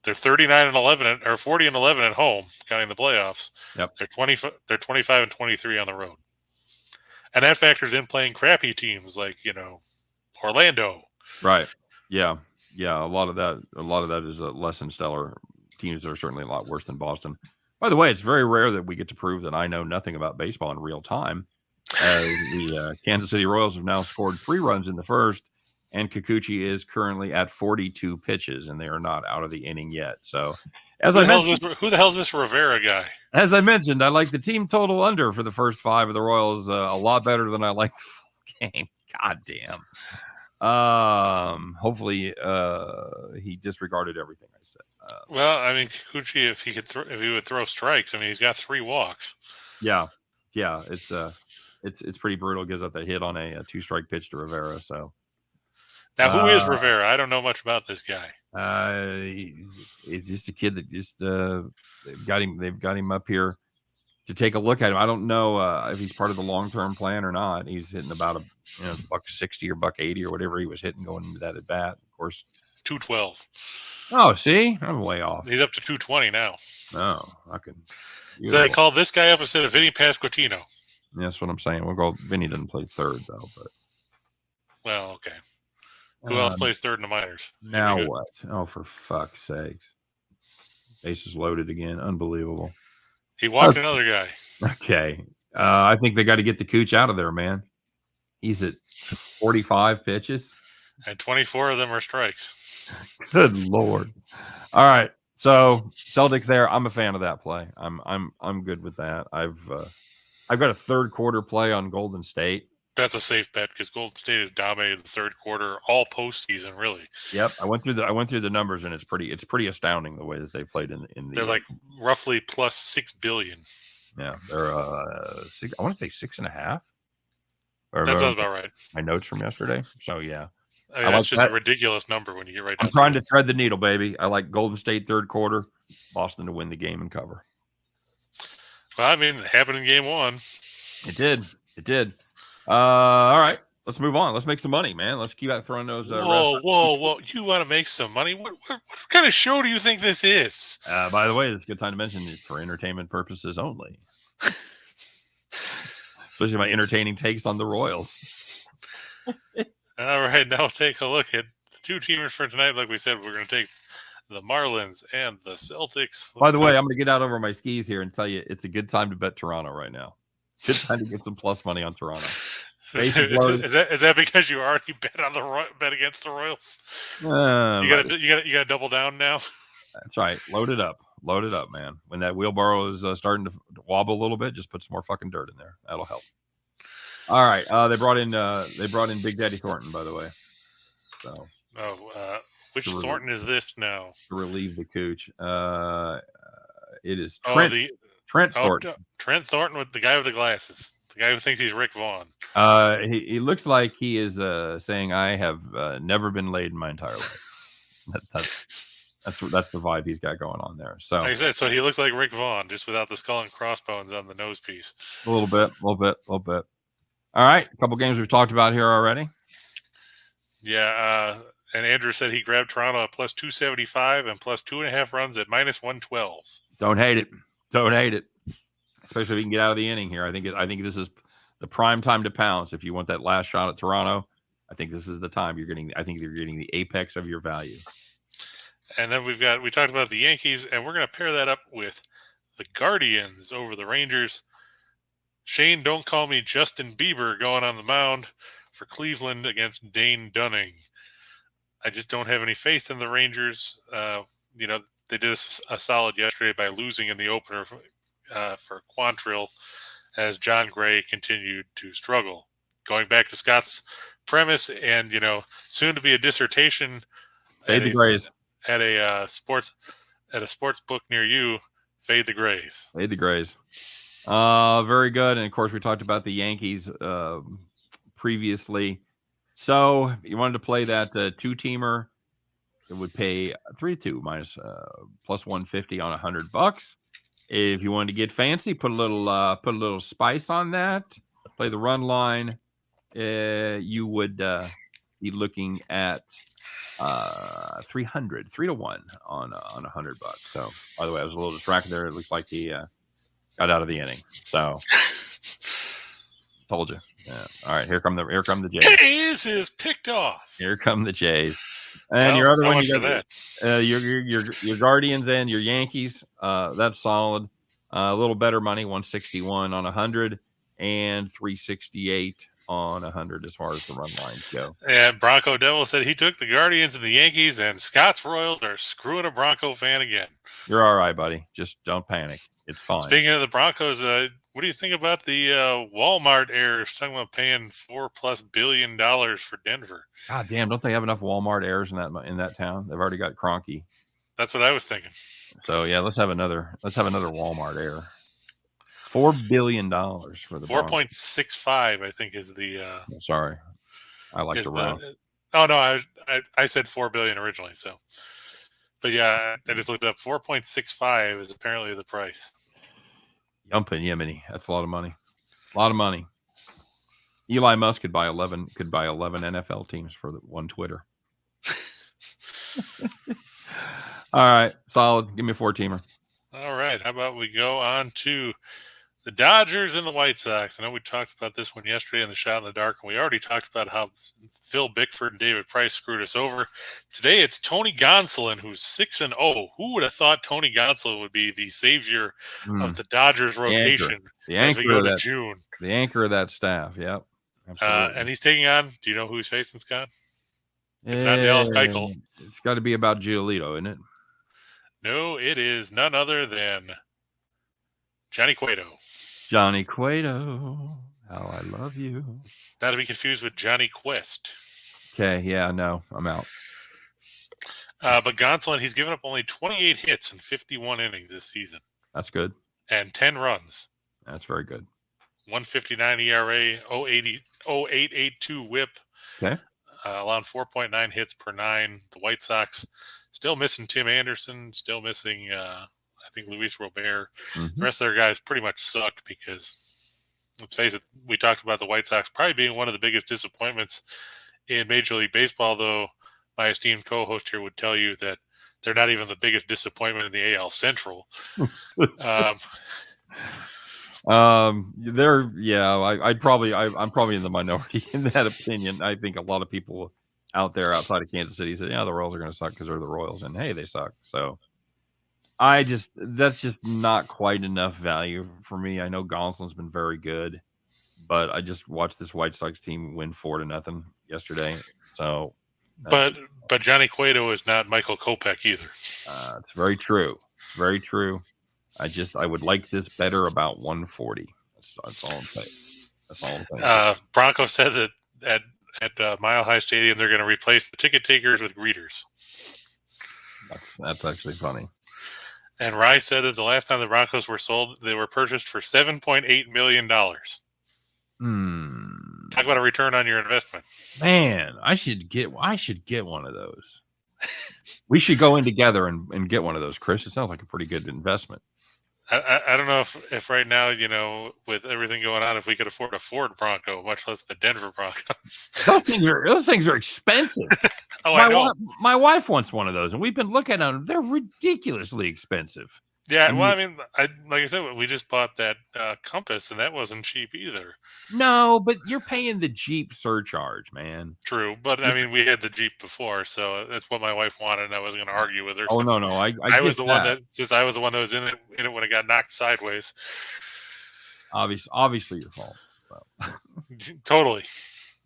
They're 39-11 or 40-11 at home, counting the playoffs. Yep. They're 25-23 on the road, and that factors in playing crappy teams like Orlando. Right. Yeah. A lot of that is less than stellar teams that are certainly a lot worse than Boston. By the way, it's very rare that we get to prove that I know nothing about baseball in real time. The Kansas City Royals have now scored 3 runs in the first. And Kikuchi is currently at 42 pitches, and they are not out of the inning yet. So, who the hell is this Rivera guy? As I mentioned, I like the team total under for the first 5 of the Royals a lot better than I like the full game. God damn. Hopefully, he disregarded everything I said. Well, I mean, Kikuchi, if he would throw strikes, I mean, he's got 3 walks. Yeah, it's pretty brutal. Gives up that hit on a 2-strike pitch to Rivera. So. Now, who is Rivera? I don't know much about this guy. He's just a kid that just they've got him up here to take a look at him. I don't know if he's part of the long-term plan or not. He's hitting about $160 or $180 or whatever he was hitting going into that at bat. Of course, 212. Oh, see, I'm way off. He's up to 220 now. Oh, I can. So they called this guy up instead of Vinny Pasquantino. That's what I'm saying. We'll go. Vinny doesn't play third though, but well, okay. Who else plays third in the minors? Now what? Oh, for fuck's sakes! Bases loaded again. Unbelievable. He walked another guy. Okay. I think they got to get the Cooch out of there, man. He's at 45 pitches. And 24 of them are strikes. Good Lord. All right. So Celtics there. I'm a fan of that play. I'm good with that. I've got a third quarter play on Golden State. That's a safe bet because Golden State has dominated the third quarter all postseason, really. Yep, I went through the numbers, and it's pretty astounding the way that they played in the. They're like roughly plus $6 billion. Yeah, they're I want to say 6.5. That sounds about right. My notes from yesterday. So yeah, I mean, that's just a ridiculous number when you get right down. I'm trying to thread the needle, baby. I like Golden State third quarter, Boston to win the game and cover. Well, I mean, it happened in game one. It did. All right, let's move on. Let's make some money, man. Let's keep out throwing those. Whoa! You want to make some money? What kind of show do you think this is? By the way, it's a good time to mention it for entertainment purposes only. Especially my entertaining takes on the Royals. All right, now take a look at the two teamers for tonight. Like we said, we're going to take the Marlins and the Celtics. By the way, I'm going to get out over my skis here and tell you it's a good time to bet Toronto right now. Good time to get some plus money on Toronto. Is that because you already bet against the Royals? You got to double down now. That's right. Load it up, man. When that wheelbarrow is starting to wobble a little bit, just put some more fucking dirt in there. That'll help. All right. They brought in Big Daddy Thornton, by the way. So. Which Thornton is this now? To relieve the Cooch. It is Trent Thornton. Trent Thornton with the guy with the glasses. The guy who thinks he's Rick Vaughn. He looks like he is saying, I have never been laid in my entire life. That's the vibe he's got going on there. So like I said, so he looks like Rick Vaughn, just without the skull and crossbones on the nose piece. A little bit. All right. A couple games we've talked about here already. Yeah. And Andrew said he grabbed Toronto at plus 275 and plus 2.5 runs at minus 112. Don't hate it. Especially if you can get out of the inning here. I think this is the prime time to pounce. If you want that last shot at Toronto, I think this is the time I think you're getting the apex of your value. And then we talked about the Yankees, and we're going to pair that up with the Guardians over the Rangers. Shane, don't call me Justin Bieber going on the mound for Cleveland against Dane Dunning. I just don't have any faith in the Rangers. They did a solid yesterday by losing in the opener for Quantrill as John Gray continued to struggle. Going back to Scott's premise and, soon to be a dissertation fade the Grays at a sports book near you. Fade the Grays. Very good. And of course, we talked about the Yankees previously. So you wanted to play that two-teamer. It would pay 3-2 minus plus 150 on $100. If you wanted to get fancy, put a little spice on that. Play the run line. You would be looking at 3-1 on $100. So, by the way, I was a little distracted there. It looks like he got out of the inning. So. Told you. Yeah. All right, here come the Jays. Jays is picked off. Here come the Jays. And your other one, you got your Guardians and your Yankees. That's solid. A little better money, 161 on 100 and 368 on 100 as far as the run lines go. And Bronco Devil said he took the Guardians and the Yankees, and Scott's Royals are screwing a Bronco fan again. You're all right, buddy. Just don't panic. It's fine. Speaking of the Broncos, what do you think about the Walmart heirs talking about paying $4+ billion for Denver? God damn! Don't they have enough Walmart heirs in that town? They've already got Kroenke. That's what I was thinking. So yeah, let's have another Walmart heir. $4 billion for the 4.65, I think, is the. Sorry, I like to round. I said $4 billion originally. So, but yeah, I just looked up 4.65 is apparently the price. Yumping Yemeni. That's a lot of money. A lot of money. Eli Musk could buy 11 NFL teams for one Twitter. All right, solid. Give me a 4-teamer. All right, how about we go on to the Dodgers and the White Sox. I know we talked about this one yesterday in the Shot in the Dark, and we already talked about how Phil Bickford and David Price screwed us over. Today it's Tony Gonsolin, who's 6-0. Who would have thought Tony Gonsolin would be the savior of the Dodgers rotation as we go to June? The anchor of that staff, yep. And he's taking on, do you know who he's facing, Scott? It's not Dallas Keuchel. It's got to be about Giolito, isn't it? No, it is none other than Johnny Cueto. Johnny Cueto, how I love you. Not to be confused with Johnny Quest. Okay, yeah, no, I'm out. But Gonsolin, he's given up only 28 hits in 51 innings this season. That's good. And 10 runs. That's very good. 159 ERA, 0.882 whip. Okay. Allowing 4.9 hits per 9. The White Sox still missing Tim Anderson, still missing, I think, Luis Robert. The rest of their guys pretty much suck because, let's face it, we talked about the White Sox probably being one of the biggest disappointments in Major League Baseball, though my esteemed co-host here would tell you that they're not even the biggest disappointment in the AL Central. I'm probably in the minority in that opinion. I think a lot of people out there outside of Kansas City say, yeah, the Royals are going to suck because they're the Royals, and hey, they suck. So that's just not quite enough value for me. I know Gonsolin's been very good, but I just watched this White Sox team win 4-0 yesterday. So, but Johnny Cueto is not Michael Kopech either. It's very true. Very true. I would like this better about 140. That's all I'm saying. That's all I'm saying. Bronco said that at Mile High Stadium they're going to replace the ticket takers with greeters. That's actually funny. And Rye said that the last time the Broncos were sold, they were purchased for $7.8 million. Talk about a return on your investment. Man, I should get one of those. We should go in together and get one of those, Chris. It sounds like a pretty good investment. I don't know if right now, with everything going on, if we could afford a Ford Bronco, much less the Denver Broncos. Those things are expensive. I know. My wife wants one of those, and we've been looking at them. They're ridiculously expensive. Yeah, like I said, we just bought that Compass, and that wasn't cheap either. No, but you're paying the Jeep surcharge, man. True, but we had the Jeep before, so that's what my wife wanted, and I wasn't going to argue with her. Oh no, I was the one that was in it when it got knocked sideways. Obviously your fault. Well. Totally,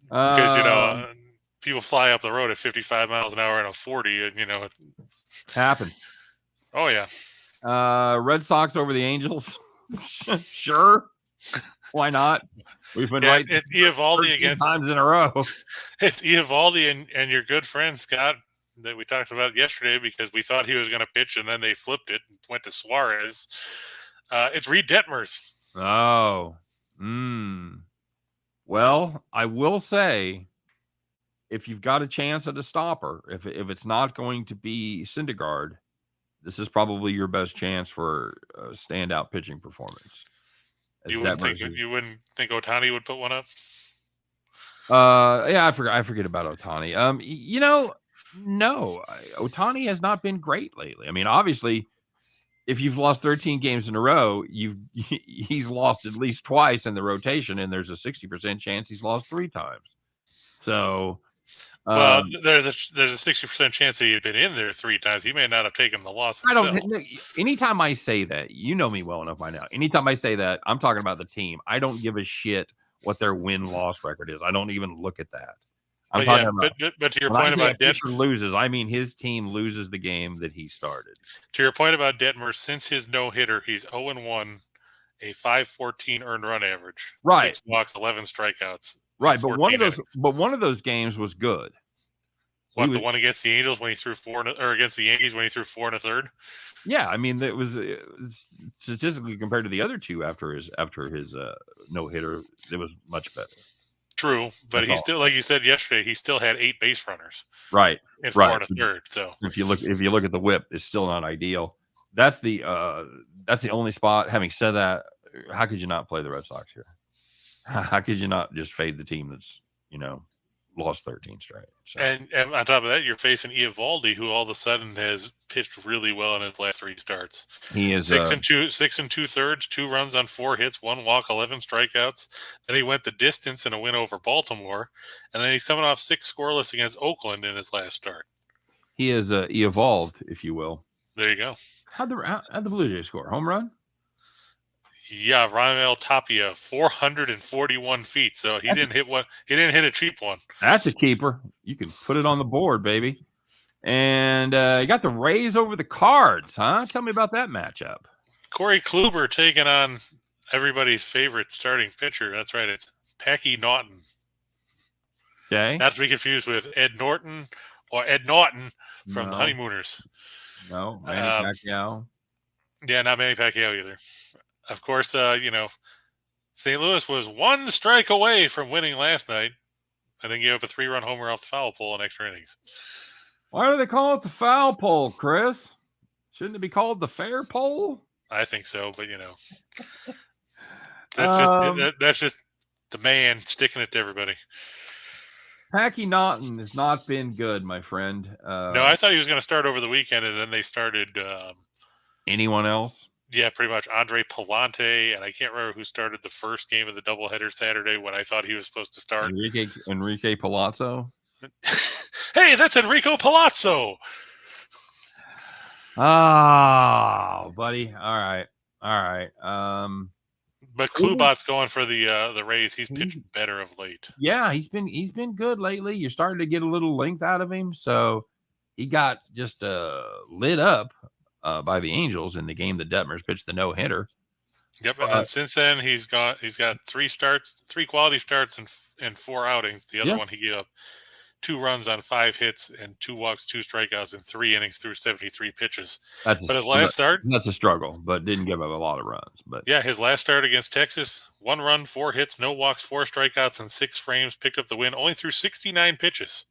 because people fly up the road at 55 miles an hour in a 40, and it happens. Oh yeah. Red Sox over the Angels. Sure. Why not? We've been right. It's Eovaldi against times in a row. It's Eovaldi and your good friend Scott that we talked about yesterday because we thought he was going to pitch and then they flipped it and went to Suarez. It's Reed Detmers. Oh. Well, I will say, if you've got a chance at a stopper, if it's not going to be Syndergaard, this is probably your best chance for a standout pitching performance. You wouldn't think Ohtani would put one up? Yeah, I forget about Ohtani. No, Ohtani has not been great lately. Obviously, if you've lost 13 games in a row, he's lost at least twice in the rotation, and there's a 60% chance he's lost 3 times. So. Well, there's a 60% chance that he had been in there 3 times. He may not have taken the loss himself. Anytime I say that, you know me well enough by now. Anytime I say that, I'm talking about the team. I don't give a shit what their win-loss record is. I don't even look at that. I'm talking about. But to your point about Detmer loses, I mean his team loses the game that he started. To your point about Detmer, since his no-hitter, he's 0-1, a 5.14 earned run average, right? 6 walks, 11 strikeouts. Right, but one of those games was good. The one against the Angels when he threw 4, or against the Yankees when he threw 4 1/3? Yeah, it was statistically compared to the other 2 after his no hitter, it was much better. True, but he still, like you said yesterday, he still had 8 base runners. Right, in 4 1/3. So if you look at the WHIP, it's still not ideal. That's the only spot. Having said that, how could you not play the Red Sox here? How could you not just fade the team that's, lost 13 straight? So. And on top of that, you're facing Eovaldi, who all of a sudden has pitched really well in his last 3 starts. He is 6 2/3, 2 runs on 4 hits, 1 walk, 11 strikeouts. Then he went the distance in a win over Baltimore, and then he's coming off 6 scoreless against Oakland in his last start. He is evolved, if you will. There you go. How'd the Blue Jays score? Home run? Yeah, Raimel Tapia, 441 feet. So he didn't hit one. He didn't hit a cheap one. That's a keeper. You can put it on the board, baby. And you got the Rays over the Cards, huh? Tell me about that matchup. Corey Kluber taking on everybody's favorite starting pitcher. That's right. It's Packy Naughton. Okay. Not to be confused with Ed Norton or Ed Naughton from the Honeymooners. No, Manny Pacquiao. Yeah, not Manny Pacquiao either. Of course, St. Louis was 1 strike away from winning last night, and then gave up a 3-run homer off the foul pole in extra innings. Why do they call it the foul pole, Chris? Shouldn't it be called the fair pole? I think so, but that's just the man sticking it to everybody. Packy Naughton has not been good, my friend. No, I thought he was going to start over the weekend, and then they started. Anyone else? Yeah, pretty much. Andre Palante, and I can't remember who started the first game of the doubleheader Saturday when I thought he was supposed to start. Enrique Palazzo. Hey, that's Enrico Palazzo. Oh, buddy. All right. But Kluber's going for the Rays. He's pitched better of late. Yeah, he's been good lately. You're starting to get a little length out of him. So he got just lit up by the Angels in the game that Detmers pitched the no-hitter. Yep, and then since then he's got 3 quality starts and 4 outings. The other one he gave up 2 runs on 5 hits and 2 walks, 2 strikeouts in 3 innings through 73 pitches. But his last start, that's a struggle, but didn't give up a lot of runs. But yeah, his last start against Texas, 1 run, 4 hits, no walks, 4 strikeouts, and 6 frames, picked up the win. Only threw 69 pitches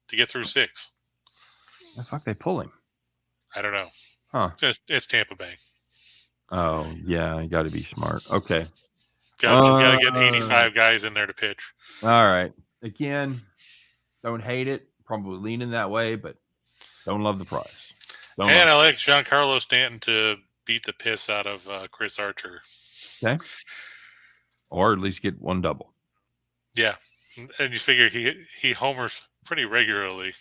to get through 6. The fuck they pull him? I don't know. Huh? It's Tampa Bay. Oh yeah, you got to be smart. Okay, got to get 85 guys in there to pitch. All right. Again, don't hate it. Probably leaning that way, but don't love the price. I like Giancarlo Stanton to beat the piss out of Chris Archer. Okay. Or at least get 1 double. Yeah, and you figure he homers pretty regularly.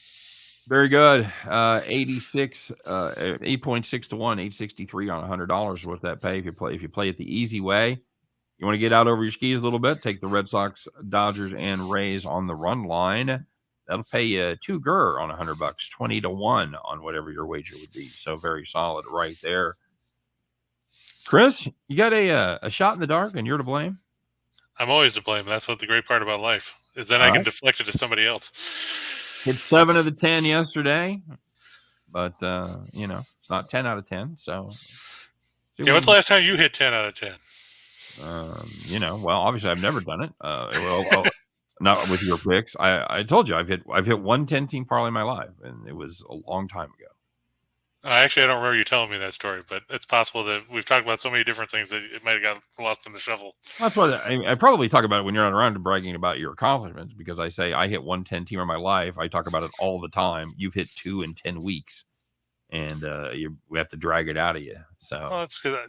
Very good. 86, 8.6 to 1, 863 on $100 worth that pay if you play it the easy way. You want to get out over your skis a little bit, take the Red Sox, Dodgers, and Rays on the run line. That'll pay you $2 on $100, 20 to 1 on whatever your wager would be. So very solid right there. Chris, you got a shot in the dark and you're to blame? I'm always to blame. That's what the great part about life is. Then I can deflect it to somebody else. Hit 7 of the 10 yesterday, but it's not 10 out of 10. So, what's the last time you hit 10 out of 10? Well, obviously I've never done it. Not with your picks. I told you I've hit 1 10-team parlay in my life, and it was a long time ago. Actually, I don't remember you telling me that story, but it's possible that we've talked about so many different things that it might have got lost in the shuffle. That's what I probably talk about it when you're not around, bragging about your accomplishments, because I say I hit 1 10-team in my life. I talk about it all the time. You've hit 2 in 10 weeks, and we have to drag it out of you. So that's because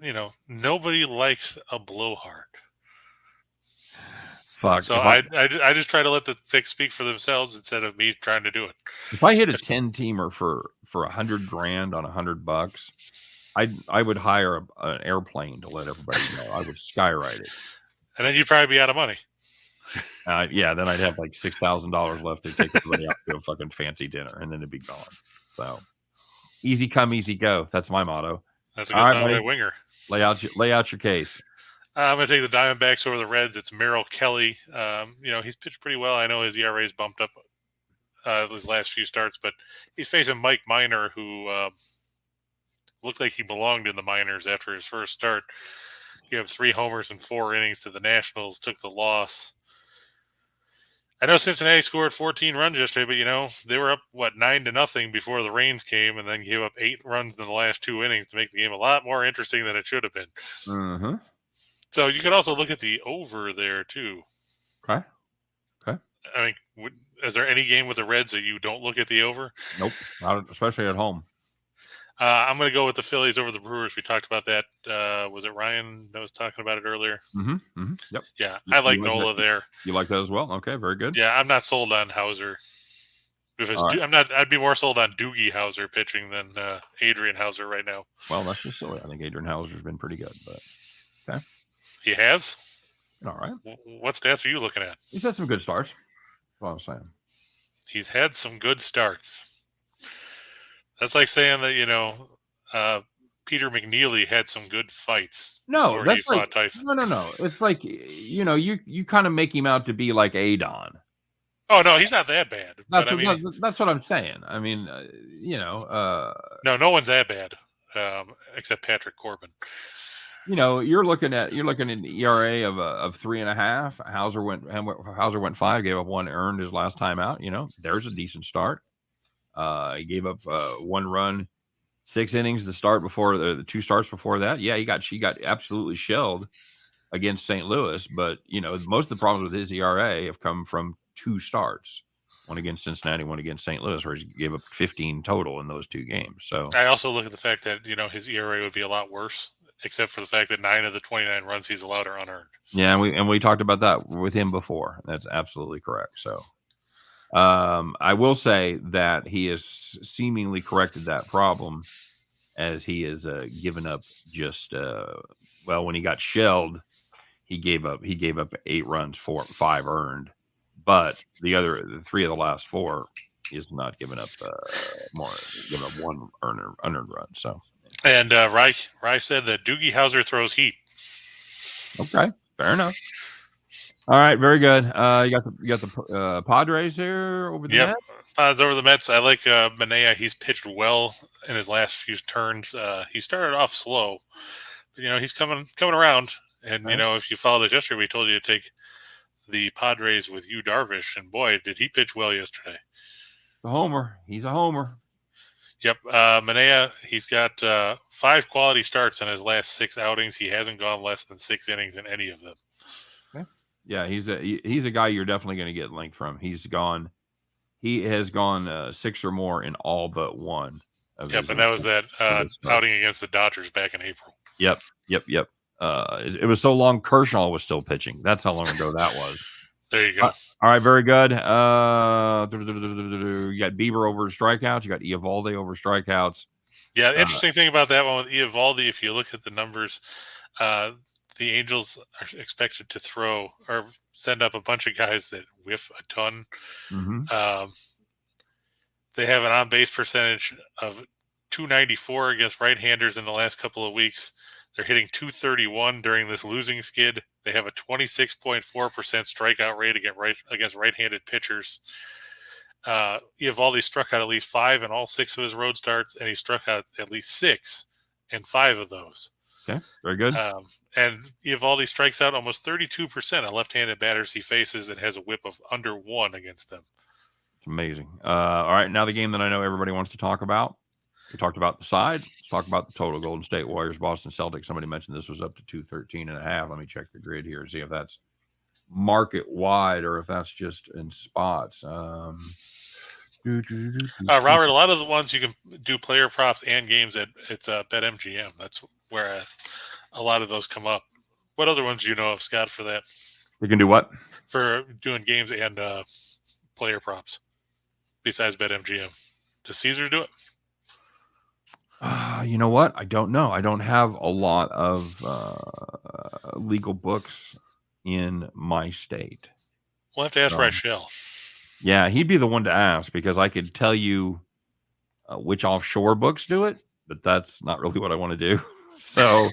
nobody likes a blowhard. Fuck. So I just try to let the picks speak for themselves instead of me trying to do it. If I hit a 10-teamer for $100,000 on $100, I would hire an airplane to let everybody know. I would skywrite it, and then you'd probably be out of money. Yeah, then I'd have like $6,000 left to take everybody out to a fucking fancy dinner, and then it'd be gone. So easy come, easy go. That's my motto. That's a good sound right winger. Lay out your case. I'm going to take the Diamondbacks over the Reds. It's Merrill Kelly. He's pitched pretty well. I know his ERA's bumped up his last few starts, but he's facing Mike Minor, who looked like he belonged in the minors after his first start. He had 3 homers in 4 innings to the Nationals, took the loss. I know Cincinnati scored 14 runs yesterday, but, they were up, 9-0 before the rains came, and then gave up 8 runs in the last 2 innings to make the game a lot more interesting than it should have been. Mm-hmm. So you could also look at the over there too. Okay. I mean, is there any game with the Reds that you don't look at the over? Nope. Not especially at home. I'm going to go with the Phillies over the Brewers. We talked about that. Was it Ryan that was talking about it earlier? Yep. Yeah, I like Nola that? there. You like that as well? Okay, very good. Yeah, I'm not sold on Hauser. Right. I'd be more sold on Doogie Howser pitching than Adrian Hauser right now. Well, that's just silly. I think Adrian Hauser's been pretty good, but okay. He has? All right. What stats are you looking at? He's had some good starts. That's what I'm saying. He's had some good starts. That's like saying that, Peter McNeely had some good fights. No, that's he like fought Tyson. no. It's like you kind of make him out to be like Adon. Oh no, he's not that bad. That's what I'm saying. I mean, no one's that bad, except Patrick Corbin. You're looking at an ERA of 3.5. Hauser went 5, gave up 1 earned his last time out. There's a decent start. He gave up 1 run, 6 innings to start before the 2 starts before that. Yeah, he got absolutely shelled against St. Louis, but most of the problems with his ERA have come from 2 starts. One against Cincinnati, one against St. Louis, where he gave up 15 total in those 2 games. So I also look at the fact that his ERA would be a lot worse, except for the fact that 9 of the 29 runs he's allowed are unearned. Yeah, and we talked about that with him before. That's absolutely correct. So I will say that he has seemingly corrected that problem, as he has given up just when he got shelled, he gave up 8 runs, 5 earned, but the 3 of the last 4 is not giving up giving up 1 unearned run. So, and Rye said that Doogie Howser throws heat. Okay, fair enough. All right, very good. You got the Padres here over the Mets. Pods over the Mets. I like Manaea. He's pitched well in his last few turns. He started off slow, but he's coming around. And if you followed us yesterday, we told you to take the Padres with Yu Darvish, and boy, did he pitch well yesterday. A homer. He's a homer. Yep. Manaea, he's got 5 quality starts in his last 6 outings. He hasn't gone less than 6 innings in any of them. Okay. Yeah, he's a guy you're definitely going to get length from. He has gone 6 or more in all but 1. And that was that outing against the Dodgers back in April. Yep. It was so long Kershaw was still pitching. That's how long ago that was. There you go. All right, very good. You got Bieber over strikeouts. You got Eovaldi over strikeouts. Yeah, interesting thing about that one with Eovaldi, if you look at the numbers, the Angels are expected to throw or send up a bunch of guys that whiff a ton. Mm-hmm. They have an on-base percentage of .294 against right-handers in the last couple of weeks. They're hitting .231 during this losing skid. They have a 26.4% strikeout rate against right-handed pitchers. Eovaldi struck out at least 5 in all 6 of his road starts, and he struck out at least 6 in 5 of those. Okay, very good. And Eovaldi strikes out almost 32% of left-handed batters he faces and has a whip of under 1 against them. It's amazing. All right, now the game that I know everybody wants to talk about. We talked about the side. Let's talk about the total. Golden State Warriors, Boston Celtics. Somebody mentioned this was up to 213.5. Let me check the grid here and see if that's market wide or if that's just in spots. Robert, a lot of the ones you can do player props and games at BetMGM. That's where a lot of those come up. What other ones do you know of, Scott, for that? You can do what? For doing games and player props besides BetMGM. Does Caesars do it? You know what? I don't know. I don't have a lot of legal books in my state. We'll have to ask Rachel. Yeah, he'd be the one to ask because I could tell you which offshore books do it, but that's not really what I want to do. So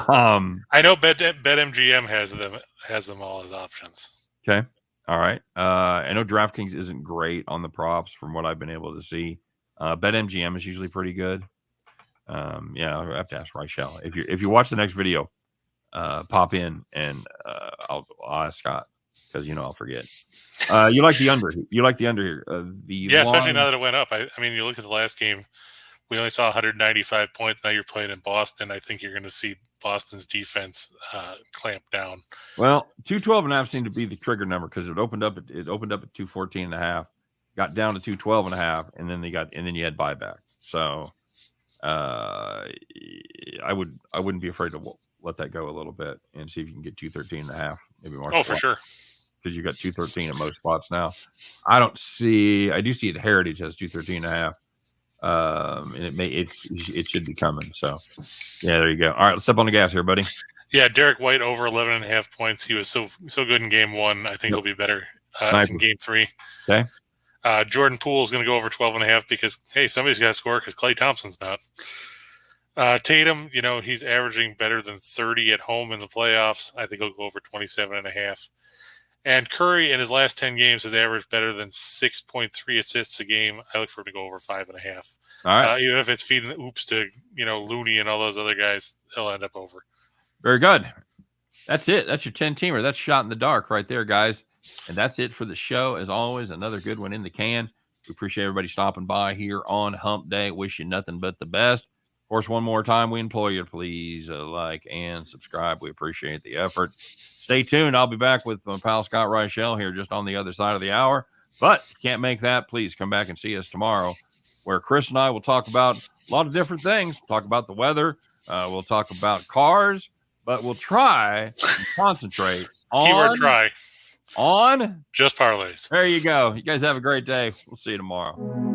I know BetMGM has them all as options. Okay. All right. I know DraftKings isn't great on the props from what I've been able to see. BetMGM is usually pretty good. Yeah, I'll have to ask Rachel. If you watch the next video, pop in and I'll ask Scott because I'll forget. You like the under? You like the under here? Especially now that it went up. I mean, you look at the last game. We only saw 195 points. Now you're playing in Boston. I think you're going to see Boston's defense clamped down. Well, 212.5 seemed to be the trigger number because it opened up at 214.5, got down to 212.5, and then you had buyback. So I wouldn't be afraid to let that go a little bit and see if you can get 213.5, maybe more. Oh, for sure. Because you got 213 at most spots now. I do see it Heritage has 213.5. And it should be coming. So yeah, there you go. All right, let's step on the gas here, buddy. Yeah, Derek White over 11.5 points. He was so good in game 1. I think he'll be better in game 3. Okay. Jordan Poole is going to go over 12.5 because, hey, somebody's got to score because Klay Thompson's not. Tatum, he's averaging better than 30 at home in the playoffs. I think he'll go over 27.5. And Curry in his last 10 games has averaged better than 6.3 assists a game. I look for him to go over 5.5. All right. Even if it's feeding oops to, Looney and all those other guys, he'll end up over. Very good. That's it. That's your 10-teamer. That's shot in the dark right there, guys. And that's it for the show. As always, another good one in the can. We appreciate everybody stopping by here on Hump Day. Wish you nothing but the best. Of course, one more time, we implore you to please like and subscribe. We appreciate the effort. Stay tuned. I'll be back with my pal Scott Reichel here just on the other side of the hour. But if you can't make that, please come back and see us tomorrow, where Chris and I will talk about a lot of different things. We'll talk about the weather. We'll talk about cars. But we'll try and concentrate on... Keyword try. On? Just Parlays. There you go. You guys have a great day. We'll see you tomorrow.